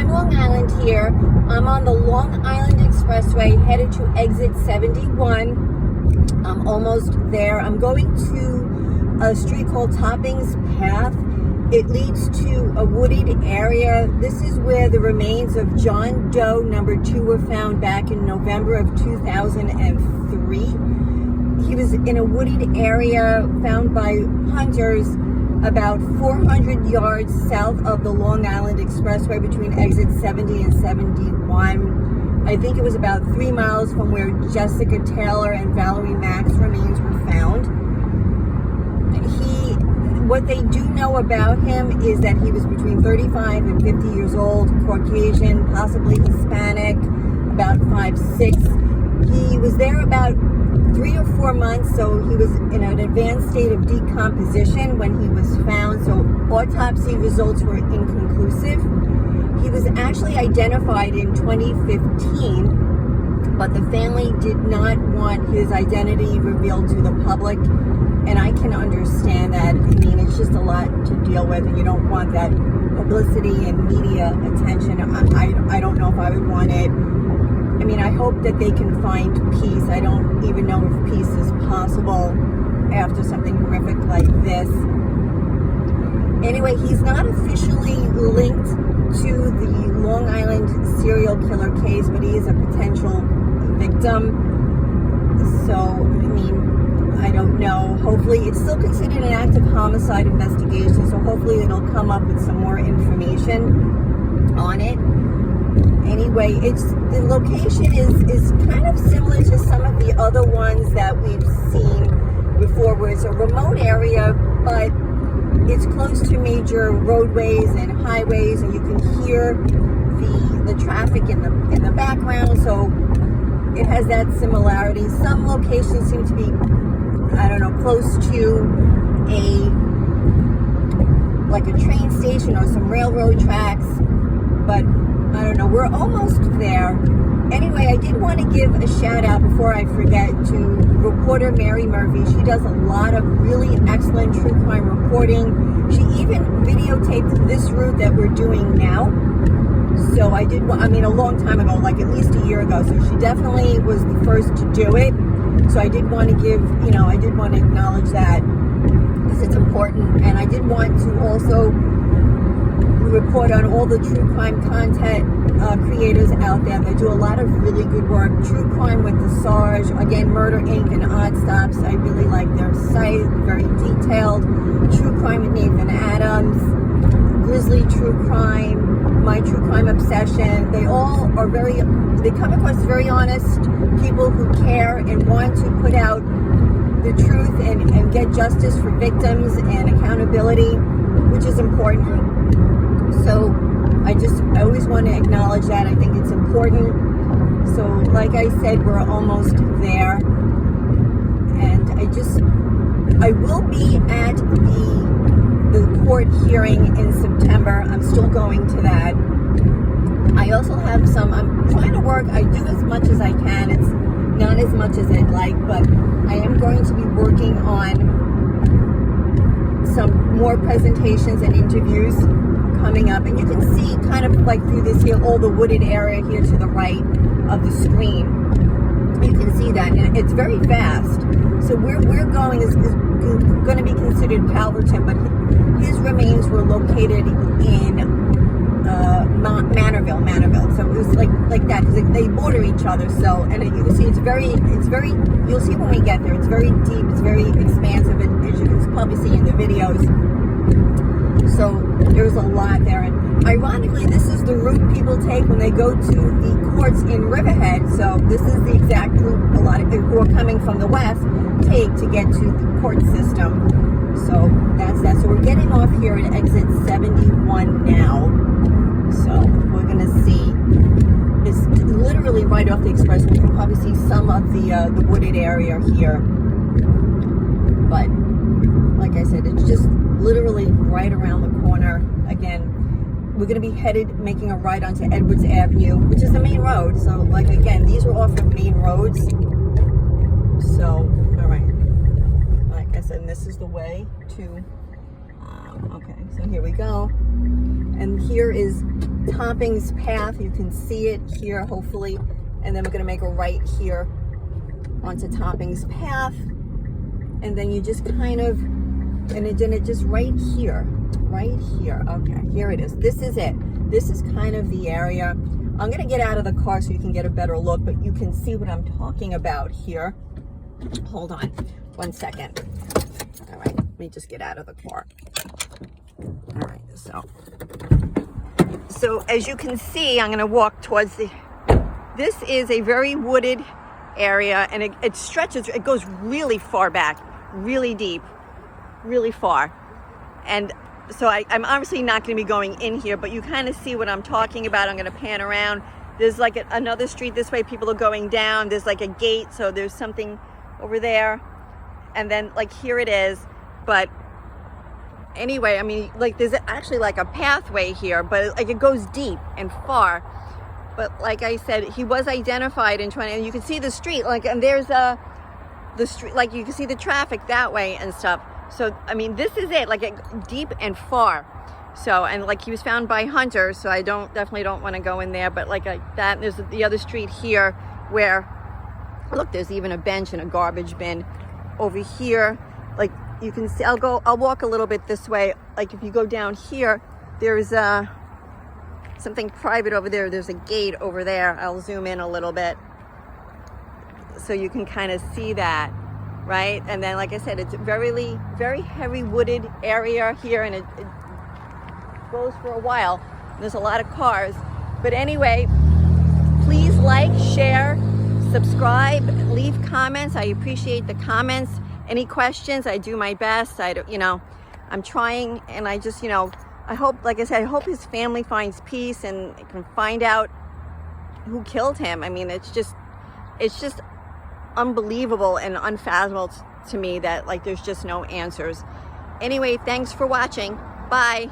in Long Island here. I'm on the Long Island Expressway headed to exit 71. I'm almost there. I'm going to a street called Toppings Path. It leads to a wooded area. This is where the remains of John Doe #2 were found back in November of 2003. He was in a wooded area found by hunters about 400 yards south of the Long Island Expressway between exit 70 and 71. I think it was about 3 miles from where Jessica Taylor and Valerie Mack's remains were found. What they do know about him is that he was between 35 and 50 years old, Caucasian, possibly Hispanic, about 5'6". He was there about 3 or 4 months, so he was in an advanced state of decomposition when he was found, so autopsy results were inconclusive. He was actually identified in 2015, but the family did not want his identity revealed to the public, and I can understand that. I mean, it's just a lot to deal with, and you don't want that publicity and media attention. I don't know if I would want it. I mean, I hope that they can find peace. I don't even know if peace is possible after something horrific like this. Anyway, he's not officially linked to the Long Island serial killer case, but he is a potential victim. So, I mean, I don't know. Hopefully, it's still considered an active homicide investigation, so hopefully it'll come up with some more information on it. Anyway, the location is kind of similar to some of the other ones that we've seen before, where it's a remote area, but it's close to major roadways and highways, and you can hear the traffic in the background, so it has that similarity. Some locations seem to be, I don't know, close to like a train station or some railroad tracks, but I don't know, we're almost there. Anyway, I did want to give a shout out before I forget to reporter Mary Murphy. She does a lot of really excellent true crime reporting. She even videotaped this route that we're doing now. So I mean, a long time ago, like at least a year ago. So she definitely was the first to do it. So I did want to I did want to acknowledge that because it's important. And I did want to also report on all the true crime content creators out there. They do a lot of really good work. True Crime with the Sarge, again, Murder Inc. and Odd Stops. I really like their site, very detailed. True Crime with Nathan Adams, Grizzly True Crime, My True Crime Obsession. They all are they come across very honest people who care and want to put out the truth and get justice for victims and accountability, which is important. So I always want to acknowledge that. I think it's important. So like I said, we're almost there. And I will be at the court hearing in September. I'm still going to that. I also have I'm trying to work. I do as much as I can. It's not as much as I'd like, but I am going to be working on some more presentations and interviews coming up, and you can see kind of like through this here, all the wooded area here to the right of the screen. You can see that, and it's very vast. So where we're going is going to be considered Calverton, but his remains were located in Manorville. So it was like that because they border each other. So, and you can see it's very. You'll see when we get there. It's very deep. It's very expansive, as you can probably see in the videos. So there's a lot there, and ironically, this is the route people take when they go to the courts in Riverhead. So this is the exact route a lot of people who are coming from the west take to get to the court system. So that's that. So we're getting off here at exit 71 now. So we're gonna see. It's literally right off the expressway. You can probably see some of the wooded area here, but like I said, it's just literally right around the corner. Again, we're going to be making a right onto Edwards Avenue, which is the main road. So, like, again, these are off the main roads. So, all right. Like I said, this is the way to, okay, so here we go. And here is Toppings Path. You can see it here, hopefully. And then we're going to make a right here onto Toppings Path. And then you just kind of, and then it just right here. Okay, here it is. This is it. This is kind of the area. I'm going to get out of the car so you can get a better look, but you can see what I'm talking about here. Hold on 1 second. All right, let me just get out of the car. All right, so as you can see, I'm going to walk towards this is a very wooded area, and it stretches, it goes really far back, really deep, really far. And so I'm obviously not going to be going in here, but you kind of see what I'm talking about. I'm going to pan around. There's like another street this way. People are going down. There's like a gate, so there's something over there. And then like here it is. But anyway, I mean, like there's actually like a pathway here, but like it goes deep and far. But like I said, he was identified in 20, and you can see the street, like, and there's the street, like you can see the traffic that way and stuff. So, I mean, this is it, like deep and far. So, and like he was found by hunters, so I definitely don't want to go in there. But like that, there's the other street here where, look, there's even a bench and a garbage bin over here. Like you can see, I'll walk a little bit this way. Like if you go down here, there's something private over there. There's a gate over there. I'll zoom in a little bit so you can kind of see that. Right, and then like I said, it's a very heavy wooded area here, and it goes for a while. There's a lot of cars, but anyway, please like, share, subscribe, leave comments. I appreciate the comments. Any questions? I do my best. I'm trying, and I just, I hope, like I said, I hope his family finds peace and can find out who killed him. I mean, it's just unbelievable and unfathomable to me that like there's just no answers. Anyway, thanks for watching. Bye.